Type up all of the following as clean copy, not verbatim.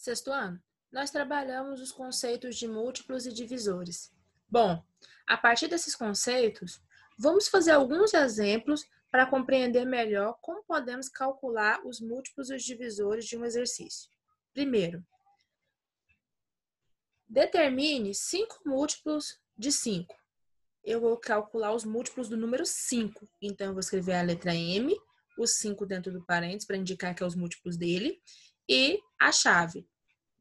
Sexto ano, nós trabalhamos os conceitos de múltiplos e divisores. Bom, a partir desses conceitos, vamos fazer alguns exemplos para compreender melhor como podemos calcular os múltiplos e os divisores de um exercício. Primeiro, determine 5 múltiplos de 5. Eu vou calcular os múltiplos do número 5. Então, eu vou escrever a letra M, os 5 dentro do parênteses para indicar que é os múltiplos dele, e a chave.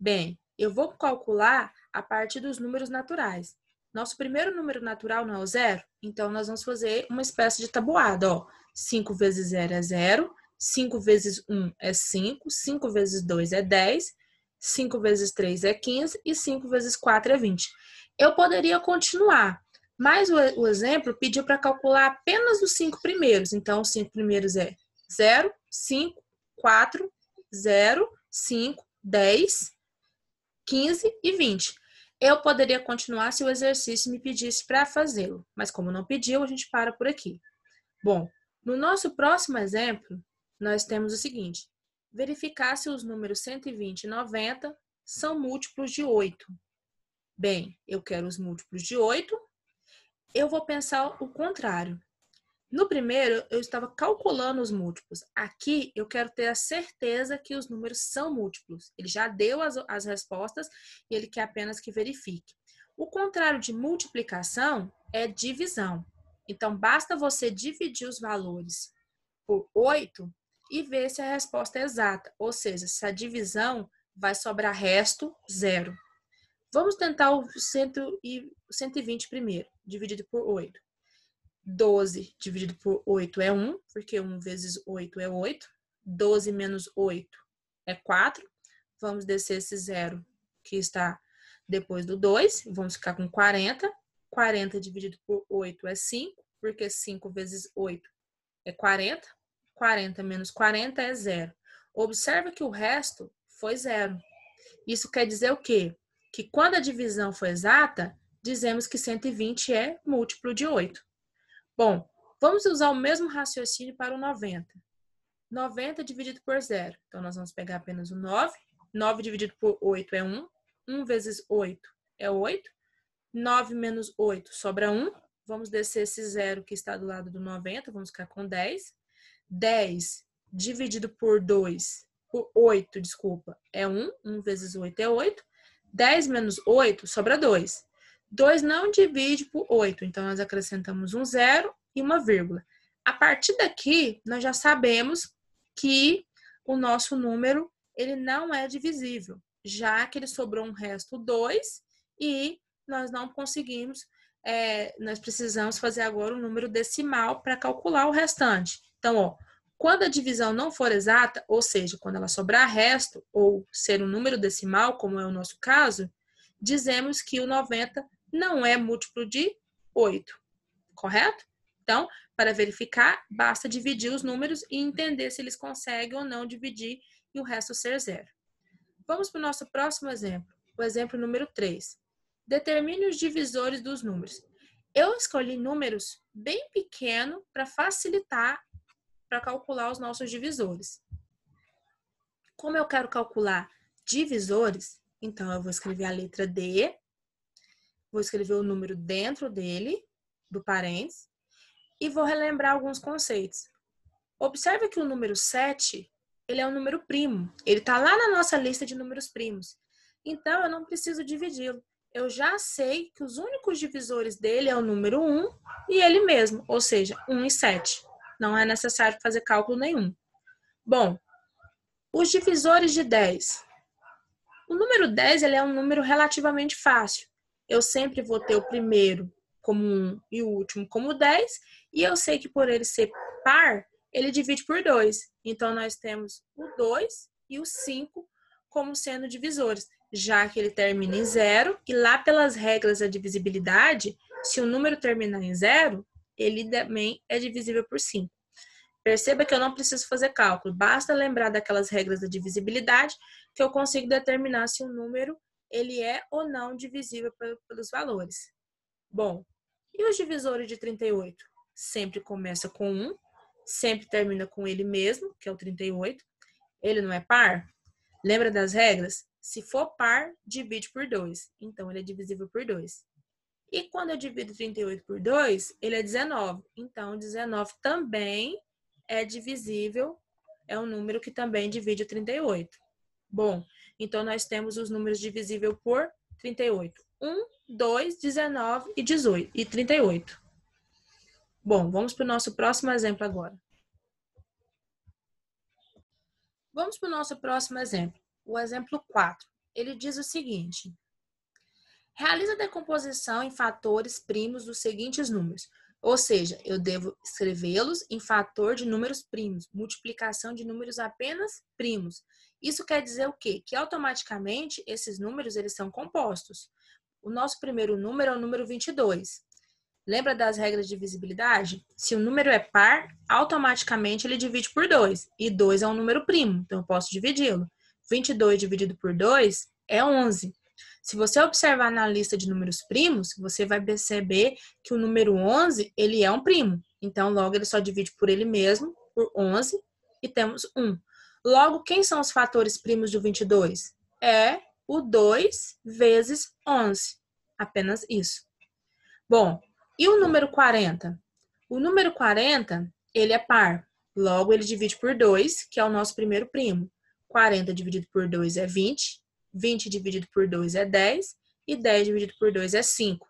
Bem, eu vou calcular a partir dos números naturais. Nosso primeiro número natural não é o zero? Então, nós vamos fazer uma espécie de tabuada. Ó. 5 vezes 0 é 0, 5 vezes 1 é 5, 5 vezes 2 é 10, 5 vezes 3 é 15 e 5 vezes 4 é 20. Eu poderia continuar, mas o exemplo pediu para calcular apenas os 5 primeiros. Então, os 5 primeiros é 0, 5, 4, 0, 5, 10, 15 e 20. Eu poderia continuar se o exercício me pedisse para fazê-lo, mas como não pediu, a gente para por aqui. Bom, no nosso próximo exemplo, nós temos o seguinte: verificar se os números 120 e 90 são múltiplos de 8. Bem, eu quero os múltiplos de 8, eu vou pensar o contrário. No primeiro, eu estava calculando os múltiplos. Aqui, eu quero ter a certeza que os números são múltiplos. Ele já deu as respostas e ele quer apenas que verifique. O contrário de multiplicação é divisão. Então, basta você dividir os valores por 8 e ver se a resposta é exata. Ou seja, se a divisão vai sobrar resto, 0. Vamos tentar o 120 primeiro, dividido por 8. 12 dividido por 8 é 1, porque 1 vezes 8 é 8. 12 menos 8 é 4. Vamos descer esse 0 que está depois do 2. Vamos ficar com 40. 40 dividido por 8 é 5, porque 5 vezes 8 é 40. 40 menos 40 é 0. Observa que o resto foi 0. Isso quer dizer o quê? Que quando a divisão for exata, dizemos que 120 é múltiplo de 8. Bom, vamos usar o mesmo raciocínio para o 90. 90 dividido por 0. Então, nós vamos pegar apenas o 9. 9 dividido por 8 é 1. 1 vezes 8 é 8. 9 menos 8 sobra 1. Vamos descer esse 0 que está do lado do 90. Vamos ficar com 10. 10 dividido por 2, por 8, desculpa, é 1. 1 vezes 8 é 8. 10 menos 8 sobra 2. 2 não divide por 8, então nós acrescentamos um 0 e uma vírgula. A partir daqui, nós já sabemos que o nosso número ele não é divisível, já que ele sobrou um resto 2 e nós não conseguimos, nós precisamos fazer agora o número decimal para calcular o restante. Então, ó, quando a divisão não for exata, ou seja, quando ela sobrar resto ou ser um número decimal, como é o nosso caso, dizemos que o 90 não é múltiplo de 8, correto? Então, para verificar, basta dividir os números e entender se eles conseguem ou não dividir e o resto ser 0. Vamos para o nosso próximo exemplo, o exemplo número 3. Determine os divisores dos números. Eu escolhi números bem pequenos para facilitar para calcular os nossos divisores. Como eu quero calcular divisores, então eu vou escrever a letra D, vou escrever o número dentro dele, do parênteses, e vou relembrar alguns conceitos. Observe que o número 7, ele é um número primo. Ele está lá na nossa lista de números primos. Então, eu não preciso dividi-lo. Eu já sei que os únicos divisores dele é o número 1 e ele mesmo, ou seja, 1 e 7. Não é necessário fazer cálculo nenhum. Bom, os divisores de 10. O número 10 ele é um número relativamente fácil. Eu sempre vou ter o primeiro como 1 e o último como 10, e eu sei que por ele ser par, ele divide por 2. Então, nós temos o 2 e o 5 como sendo divisores, já que ele termina em 0, e lá pelas regras da divisibilidade, se o número terminar em 0, ele também é divisível por 5. Perceba que eu não preciso fazer cálculo, basta lembrar daquelas regras da divisibilidade que eu consigo determinar se o número ele é ou não divisível pelos valores. Bom, e os divisores de 38? Sempre começa com 1, sempre termina com ele mesmo, que é o 38. Ele não é par? Lembra das regras? Se for par, divide por 2. Então, ele é divisível por 2. E quando eu divido 38 por 2, ele é 19. Então, 19 também é divisível, é um número que também divide o 38. Bom, então nós temos os números divisíveis por 38. 1, 2, 19 e 18, e 38. Bom, vamos para o nosso próximo exemplo agora. Vamos para o nosso próximo exemplo, o exemplo 4. Ele diz o seguinte: realiza a decomposição em fatores primos dos seguintes números. Ou seja, eu devo escrevê-los em fator de números primos, multiplicação de números apenas primos. Isso quer dizer o quê? Que automaticamente esses números eles são compostos. O nosso primeiro número é o número 22. Lembra das regras de divisibilidade? Se o número é par, automaticamente ele divide por 2. E 2 é um número primo, então eu posso dividi-lo. 22 dividido por 2 é 11. Se você observar na lista de números primos, você vai perceber que o número 11, ele é um primo. Então, logo, ele só divide por ele mesmo, por 11, e temos 1. Logo, quem são os fatores primos do 22? É o 2 vezes 11. Apenas isso. Bom, e o número 40? O número 40, ele é par. Logo, ele divide por 2, que é o nosso primeiro primo. 40 dividido por 2 é 20. 20 dividido por 2 é 10. E 10 dividido por 2 é 5.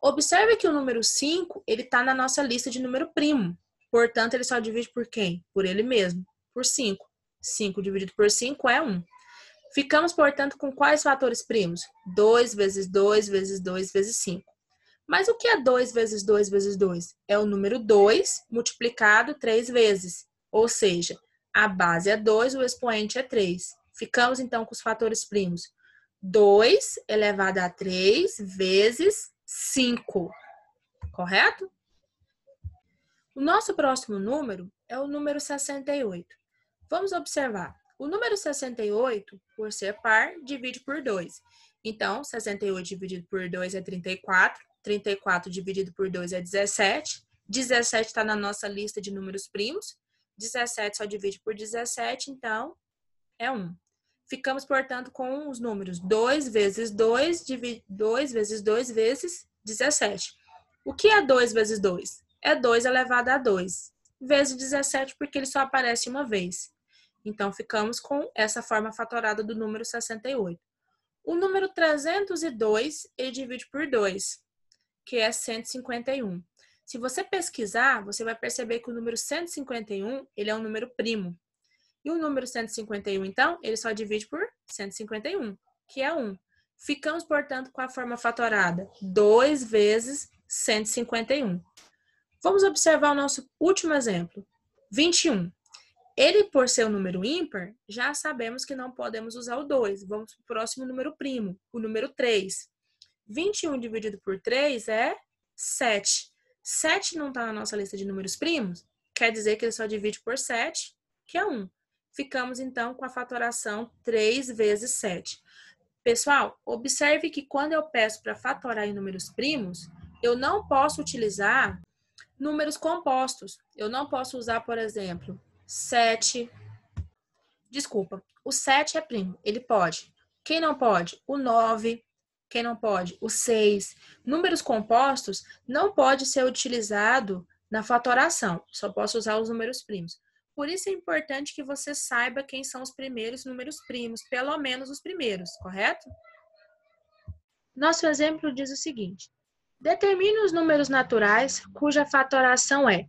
Observe que o número 5, ele está na nossa lista de número primo. Portanto, ele só divide por quem? Por ele mesmo, por 5. 5 dividido por 5 é 1. Ficamos, portanto, com quais fatores primos? 2 vezes 2 vezes 2 vezes 5. Mas o que é 2 vezes 2 vezes 2? É o número 2 multiplicado 3 vezes. Ou seja, a base é 2, o expoente é 3. Ficamos, então, com os fatores primos. 2 elevado a 3 vezes 5. Correto? O nosso próximo número é o número 68. Vamos observar. O número 68, por ser par, divide por 2. Então, 68 dividido por 2 é 34. 34 dividido por 2 é 17. 17 está na nossa lista de números primos. 17 só divide por 17, então é 1. Ficamos, portanto, com os números 2 vezes 2, 2 vezes 2 vezes 17. O que é 2 vezes 2? É 2 elevado a 2, vezes 17, porque ele só aparece uma vez. Então, ficamos com essa forma fatorada do número 68. O número 302, ele divide por 2, que é 151. Se você pesquisar, você vai perceber que o número 151, ele é um número primo. E o número 151, então, ele só divide por 151, que é 1. Ficamos, portanto, com a forma fatorada 2 vezes 151. Vamos observar o nosso último exemplo. 21. Ele, por ser um número ímpar, já sabemos que não podemos usar o 2. Vamos para o próximo número primo, o número 3. 21 dividido por 3 é 7. 7 não está na nossa lista de números primos, quer dizer que ele só divide por 7, que é 1. Ficamos, então, com a fatoração 3 vezes 7. Pessoal, observe que quando eu peço para fatorar em números primos, eu não posso utilizar números compostos. Eu não posso usar, por exemplo, 7. Desculpa, o 7 é primo, ele pode. Quem não pode? O 9. Quem não pode? O 6. Números compostos não pode ser utilizado na fatoração. Só posso usar os números primos. Por isso é importante que você saiba quem são os primeiros números primos, pelo menos os primeiros, correto? Nosso exemplo diz o seguinte: determine os números naturais cuja fatoração é.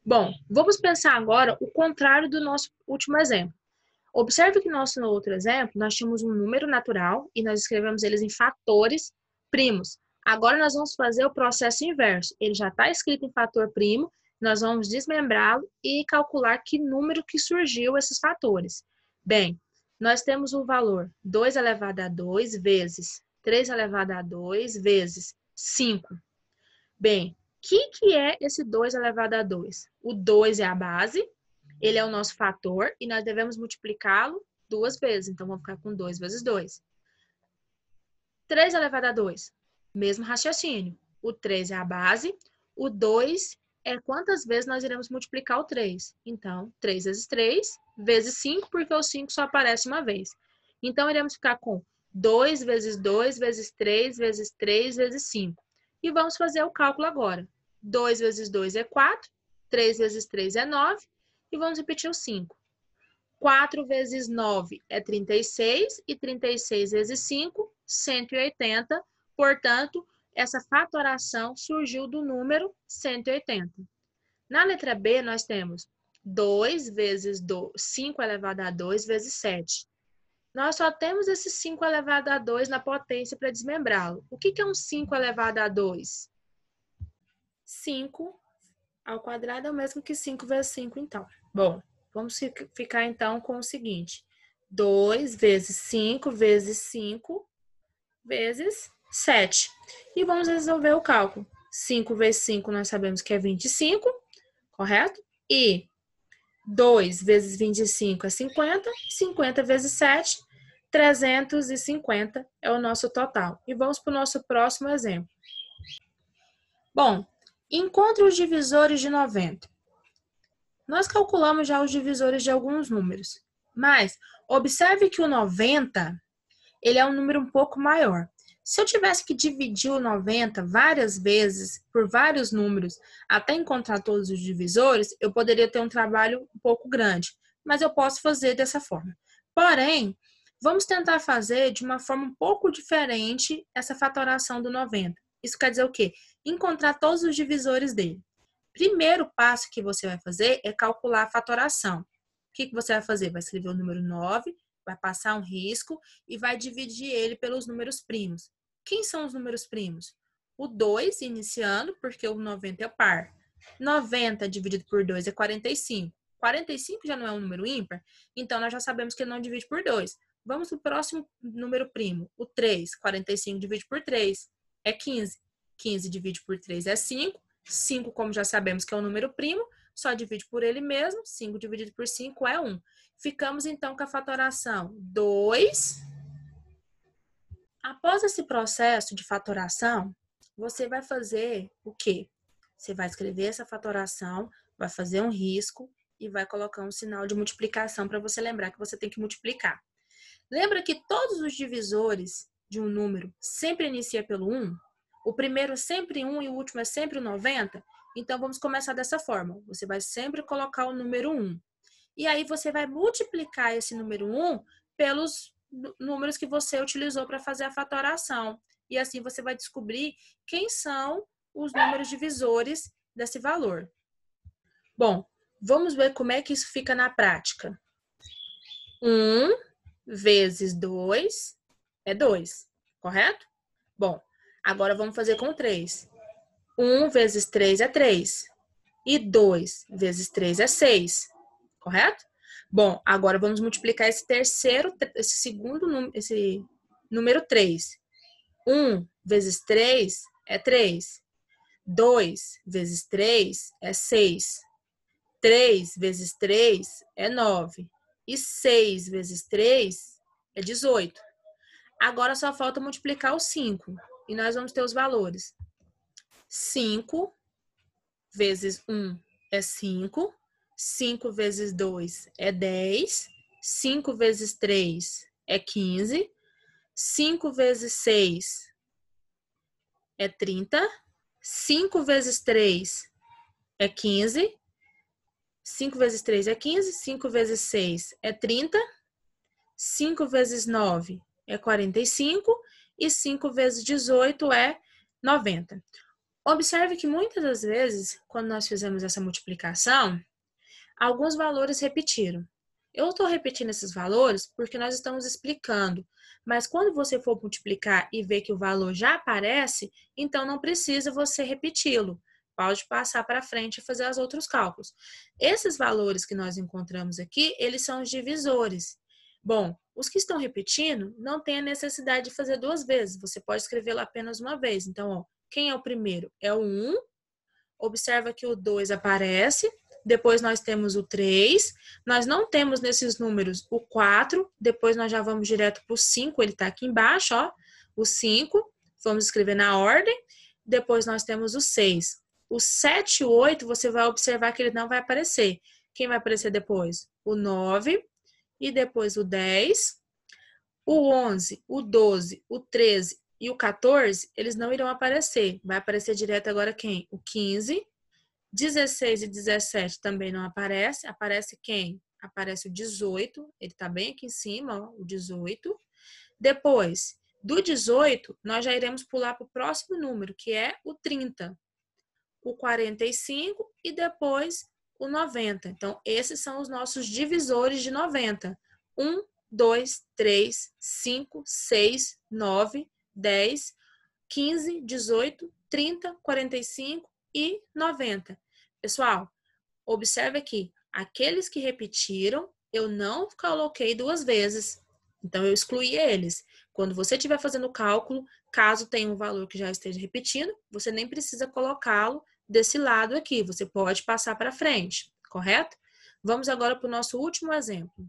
Bom, vamos pensar agora o contrário do nosso último exemplo. Observe que no nosso outro exemplo, nós tínhamos um número natural e nós escrevemos eles em fatores primos. Agora nós vamos fazer o processo inverso. Ele já está escrito em fator primo, nós vamos desmembrá-lo e calcular que número que surgiu esses fatores. Bem, nós temos o valor 2 elevado a 2 vezes 3 elevado a 2 vezes 5. Bem, o que é esse 2 elevado a 2? O 2 é a base, ele é o nosso fator e nós devemos multiplicá-lo 2 vezes. Então, vamos ficar com 2 vezes 2. 3 elevado a 2, mesmo raciocínio. O 3 é a base, o 2 é quantas vezes nós iremos multiplicar o 3. Então, 3 vezes 3 vezes 5, porque o 5 só aparece uma vez. Então, iremos ficar com 2 vezes 2 vezes 3 vezes 3 vezes 5. E vamos fazer o cálculo agora. 2 vezes 2 é 4, 3 vezes 3 é 9, e vamos repetir o 5. 4 vezes 9 é 36, e 36 vezes 5, 180. Portanto, essa fatoração surgiu do número 180. Na letra B, nós temos 2 vezes 5 elevado a 2 vezes 7. Nós só temos esse 5 elevado a 2 na potência para desmembrá-lo. O que é um 5 elevado a 2? 5 ao quadrado é o mesmo que 5 vezes 5, então. Bom, vamos ficar então com o seguinte. 2 vezes 5 vezes 5 vezes 7. E vamos resolver o cálculo. 5 vezes 5 nós sabemos que é 25, correto? E 2 vezes 25 é 50, 50 vezes 7, 350 é o nosso total. E vamos para o nosso próximo exemplo. Bom, encontre os divisores de 90. Nós calculamos já os divisores de alguns números, mas observe que o 90, ele é um número um pouco maior. Se eu tivesse que dividir o 90 várias vezes por vários números até encontrar todos os divisores, eu poderia ter um trabalho um pouco grande, mas eu posso fazer dessa forma. Porém, vamos tentar fazer de uma forma um pouco diferente essa fatoração do 90. Isso quer dizer o quê? Encontrar todos os divisores dele. Primeiro passo que você vai fazer é calcular a fatoração. O que você vai fazer? Vai escrever o número 9, vai passar um risco e vai dividir ele pelos números primos. Quem são os números primos? O 2 iniciando, porque o 90 é par. 90 dividido por 2 é 45. 45 já não é um número ímpar, então nós já sabemos que ele não divide por 2. Vamos para o próximo número primo, o 3. 45 divide por 3 é 15. 15 divide por 3 é 5. 5, como já sabemos que é um número primo, só divide por ele mesmo. 5 dividido por 5 é 1. Ficamos, então, com a fatoração 2. Após esse processo de fatoração, você vai fazer o quê? Você vai escrever essa fatoração, vai fazer um risco e vai colocar um sinal de multiplicação para você lembrar que você tem que multiplicar. Lembra que todos os divisores de um número sempre inicia pelo 1? O primeiro é sempre 1 e o último é sempre 90? Então, vamos começar dessa forma. Você vai sempre colocar o número 1. E aí, você vai multiplicar esse número 1 pelos números que você utilizou para fazer a fatoração. E assim, você vai descobrir quem são os números divisores desse valor. Bom, vamos ver como é que isso fica na prática. 1 vezes 2 é 2, correto? Bom, agora vamos fazer com 3. 1 vezes 3 é 3. E 2 vezes 3 é 6, correto? Bom, agora vamos multiplicar esse número 3. 1 vezes 3 é 3. 2 vezes 3 é 6. 3 vezes 3 é 9. E 6 vezes 3 é 18. Agora só falta multiplicar o 5. E nós vamos ter os valores. 5 vezes 1 é 5. 5 vezes 2 é 10. 5 vezes 3 é 15. 5 vezes 6 é 30. 5 vezes 3 é 15. 5 vezes 3 é 15. 5 vezes 6 é 30. 5 vezes 9 é 45. E 5 vezes 18 é 90. Observe que muitas das vezes, quando nós fizemos essa multiplicação, alguns valores repetiram. Eu estou repetindo esses valores porque nós estamos explicando, mas quando você for multiplicar e ver que o valor já aparece, então não precisa você repeti-lo. Pode passar para frente e fazer os outros cálculos. Esses valores que nós encontramos aqui, eles são os divisores. Bom, os que estão repetindo não tem a necessidade de fazer duas vezes, você pode escrevê-lo apenas uma vez. Então, ó, quem é o primeiro? É o 1. Observa que o 2 aparece. Depois nós temos o 3. Nós não temos nesses números o 4. Depois nós já vamos direto para o 5. Ele está aqui embaixo, ó. O 5. Vamos escrever na ordem. Depois nós temos o 6. O 7 e o 8, você vai observar que ele não vai aparecer. Quem vai aparecer depois? O 9. E depois o 10. O 11, o 12, o 13 e o 14, eles não irão aparecer. Vai aparecer direto agora quem? O 15, 16 e 17 também não aparece. Aparece quem? Aparece o 18, ele tá bem aqui em cima, ó, o 18. Depois, do 18, nós já iremos pular para o próximo número, que é o 30, o 45 e depois o 90. Então, esses são os nossos divisores de 90. 1, 2, 3, 5, 6, 9, 10, 15, 18, 30, 45 e 90. Pessoal, observe aqui, aqueles que repetiram, eu não coloquei duas vezes. Então, eu excluí eles. Quando você estiver fazendo o cálculo, caso tenha um valor que já esteja repetindo, você nem precisa colocá-lo desse lado aqui. Você pode passar para frente, correto? Vamos agora para o nosso último exemplo.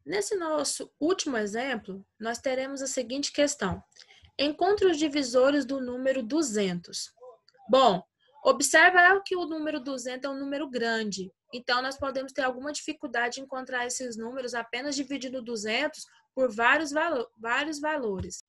Nesse nosso último exemplo, nós teremos a seguinte questão. Encontre os divisores do número 200. Bom, observa que o número 200 é um número grande. Então, nós podemos ter alguma dificuldade em encontrar esses números apenas dividindo 200 por vários valores.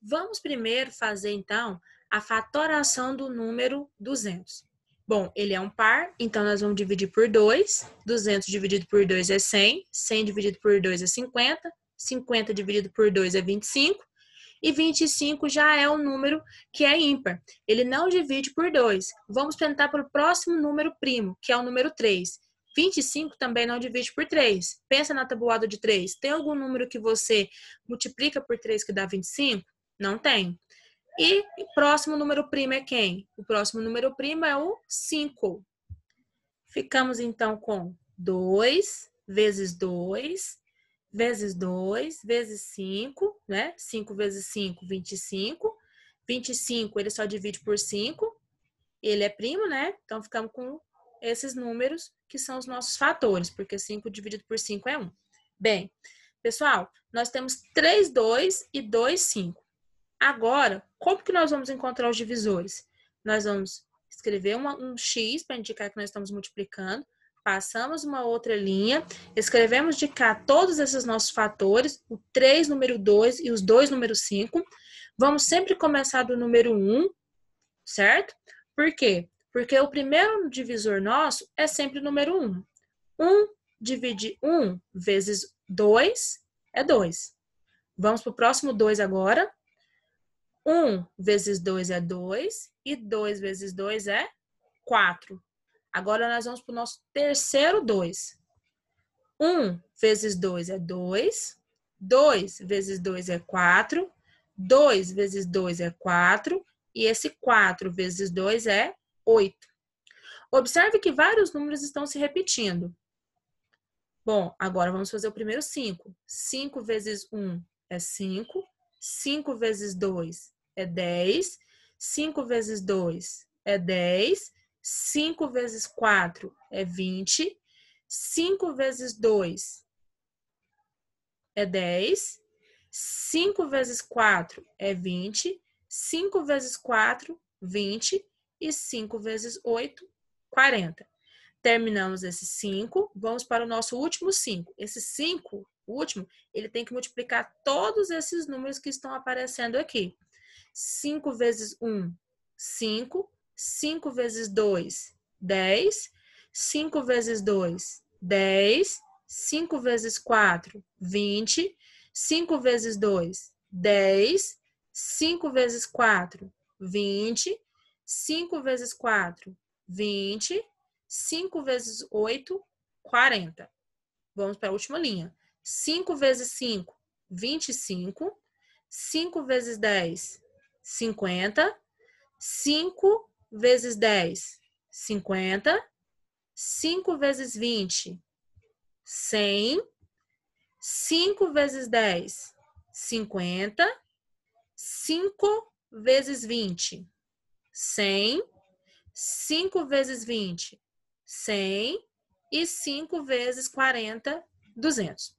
Vamos primeiro fazer, então, a fatoração do número 200. Bom, ele é um par, então nós vamos dividir por 2. 200 dividido por 2 é 100. 100 dividido por 2 é 50. 50 dividido por 2 é 25. E 25 já é um número que é ímpar. Ele não divide por 2. Vamos tentar para o próximo número primo, que é o número 3. 25 também não divide por 3. Pensa na tabuada de 3. Tem algum número que você multiplica por 3 que dá 25? Não tem. E o próximo número primo é quem? O próximo número primo é o 5. Ficamos então com 2 vezes 2 vezes 2 vezes 5, né? 5 vezes 5, 25. 25 ele só divide por 5. Ele é primo, né? Então ficamos com esses números que são os nossos fatores, porque 5 dividido por 5 é 1. Bem, pessoal, nós temos 3, 2 e 2, 5. Agora, como que nós vamos encontrar os divisores? Nós vamos escrever um X para indicar que nós estamos multiplicando, passamos uma outra linha, escrevemos de cá todos esses nossos fatores, o 3, número 2 e os 2, número 5. Vamos sempre começar do número 1, certo? Por quê? Porque o primeiro divisor nosso é sempre o número 1. 1 divide 1 vezes 2 é 2. Vamos para o próximo 2 agora. 1 vezes 2 é 2 e 2 vezes 2 é 4. Agora nós vamos para o nosso terceiro 2. 1 vezes 2 é 2. 2 vezes 2 é 4. 2 vezes 2 é 4. E esse 4 vezes 2 é 8. Observe que vários números estão se repetindo. Bom, agora vamos fazer o primeiro 5. 5 vezes 1 é 5. 5 vezes 2 é 10. 5 vezes 2 é 10. 5 vezes 4 é 20. 5 vezes 2 é 10. 5 vezes 4 é 20. 5 vezes 4, 20. E 5 vezes 8, 40. Terminamos esse 5, vamos para o nosso último 5. Esse 5, o último, ele tem que multiplicar todos esses números que estão aparecendo aqui. 5 vezes 1, 5. 5 vezes 2, 10. 5 vezes 2, 10. 5 vezes 4, 20. 5 vezes 2, 10. 5 vezes 4, 20. 5 vezes 4, 20. 5 vezes 8, 40. Vamos para a última linha. 5 vezes 5, 25. 5 vezes 10, 50. 5 vezes 10, 50. 5 vezes 20, 100. 5 vezes 10, 50. 5 vezes 20, 100. 5 vezes 20, 100. E 5 vezes 40, 200.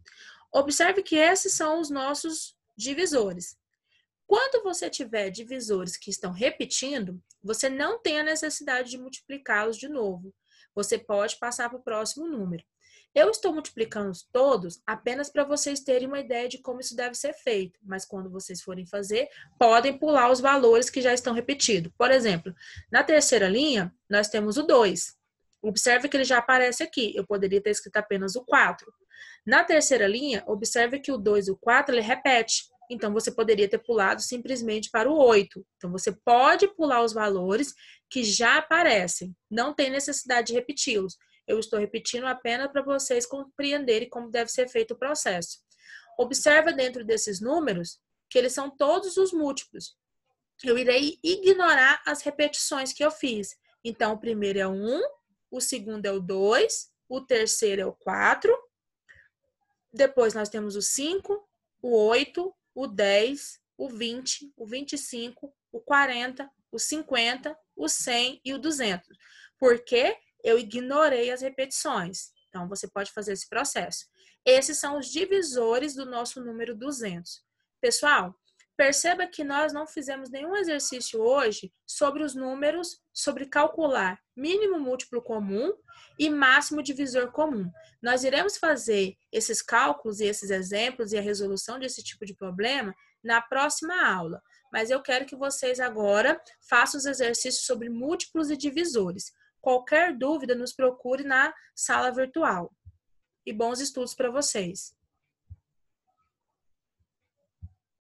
Observe que esses são os nossos divisores. Quando você tiver divisores que estão repetindo, você não tem a necessidade de multiplicá-los de novo. Você pode passar para o próximo número. Eu estou multiplicando todos apenas para vocês terem uma ideia de como isso deve ser feito, mas quando vocês forem fazer, podem pular os valores que já estão repetidos. Por exemplo, na terceira linha, nós temos o 2. Observe que ele já aparece aqui. Eu poderia ter escrito apenas o 4. Na terceira linha, observe que o 2 e o 4 ele repete. Então, você poderia ter pulado simplesmente para o 8. Então, você pode pular os valores que já aparecem. Não tem necessidade de repeti-los. Eu estou repetindo apenas para vocês compreenderem como deve ser feito o processo. Observa dentro desses números que eles são todos os múltiplos. Eu irei ignorar as repetições que eu fiz. Então, o primeiro é o 1, o segundo é o 2, o terceiro é o 4. Depois nós temos o 5, o 8, o 10, o 20, o 25, o 40, o 50, o 100 e o 200. Por quê? Eu ignorei as repetições. Então, você pode fazer esse processo. Esses são os divisores do nosso número 200. Pessoal, perceba que nós não fizemos nenhum exercício hoje sobre os números, sobre calcular mínimo múltiplo comum e máximo divisor comum. Nós iremos fazer esses cálculos e esses exemplos e a resolução desse tipo de problema na próxima aula. Mas eu quero que vocês agora façam os exercícios sobre múltiplos e divisores. Qualquer dúvida, nos procure na sala virtual. E bons estudos para vocês!